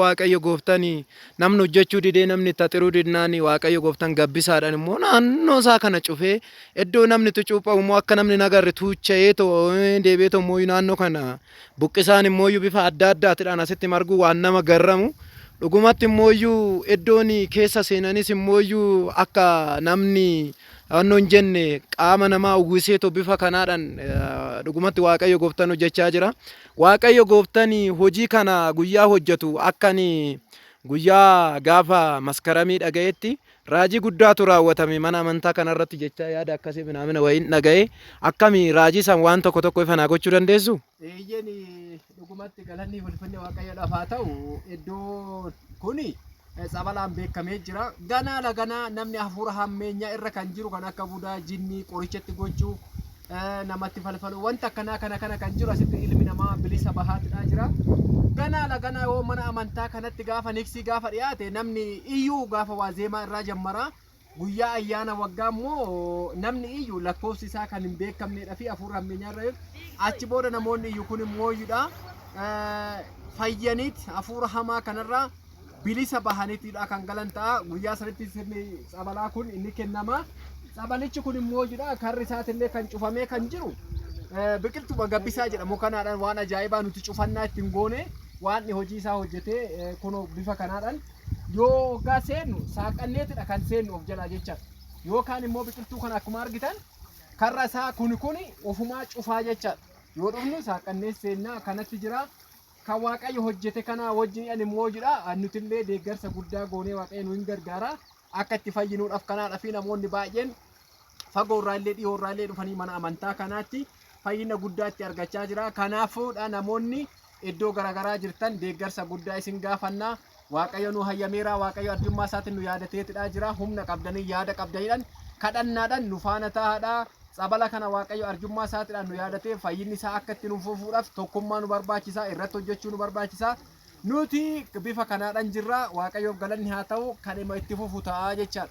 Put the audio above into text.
Waaqayyo gooftanii namni hojjechuu didee namni itti haxiruu didnaan Waaqayyo gooftaan gabbisaadhaan immoo naannoo isaa kana cufee iddoo namni itti cuuphamu immoo akka namni nagarre tuucha'ee deebi'ee immoo naannoo kana buqqisaan immoo bifa adda addaatidhaan asitti margu waan nama garramu. Dhugumatti immoo iddoon keessa seenanis immoo akka namni wanno hin jenne qaama namaa uwwiseetu bifa kanaadhaan dhugumatti Waaqayyo gooftaan hojjechaa jira. Waaqayyo gooftaan hojii kana guyyaa hojjetu akkani guyyaa gaafa maskaramii dhagayetti raajii guddaatu raawwatame mana amantaa kanarratti jecha yaada akkasii finaamina wayiin dhagaye akkami raajii san waan tokko tokko ifa naa gochuu dandeessu? Eeyyeen dhugumatti galanni ulfinni Waaqayyoodhaaf haa ta'u iddoo kuni sabalaan beekamee jira. Ganaa ganaa namni hafuura hammeenyaa irra kan jiru kan akka budaa jinnii qorichatti gochuu namatti falfalu wanta kana kan jiru asitti ilmi namaa bilisa bahaatidha jira. Ganaa ganaa yoo mana amantaa kanatti gaafa niksi gaafa dhiyaate namni iyyuu gaafa waazeemaa irraa jammara. Guyyaa ayyaana waggaa immoo namni iyyuu lakkoofsi isaa kan hin beekamnedha fi hafuura hammeenyaa irra achi booda namoonni iyyuu kun immoo fayyaniit hafuura hamaa kanarraa bilisa bahaniitidha kan galan ta'a. Guyyaa sanitti sirni sabalaa kun inni kennama. Sabalichi kun immoo karri isaatillee kan cufamee kan jiru biqiltuu gabbisaa jedhamu kanaadhaan waan ajaa'ibaa nuti cufannaa ittiin goone waan hojii isaa hojjetee kun bifa kanaadhaan yoo gaa seennu saaqanneetidha kan seennu of jalaa jecha yookaan immoo biqiltuu kana akkuma argitan karra isaa kun ofumaa cufaa jecha yoo dhufnu saaqannee seennaa kanatti jira. Kan Waaqayyo hojjete kana wajjin immoo nutillee deeggarsa guddaa goonee Waaqayyo nu hin gargaara akka itti fayyinuudhaaf kanaadha fi namoonni baay'een fagoorraallee dhiyoorraallee dhufanii mana amantaa kanaatti fayyina guddaa itti argachaa jira. Kanaafuudha namoonni iddoo garaagaraa jirtan deeggarsa guddaa isin gaafannaa. Waaqayyo nu hayyameera. Waaqayyo arjummaa isaatiin nu yaadateetidha jira. Humna qabdanii yaada qabdaniidhaan kadhannaadhaan nu faana taa'aadha. Sabala kana Waaqayyo arjummaa isaatiidhaan nu yaadatee fayyinni isaa akka itti nu fufuudhaaf tokkummaa nu barbaachisa, irratti hojjechuu nu barbaachisa. Nuti bifa kanaadhaan jirra. Waaqayyoof galanni haa ta'u kan itti fufu ta'a jechaadha.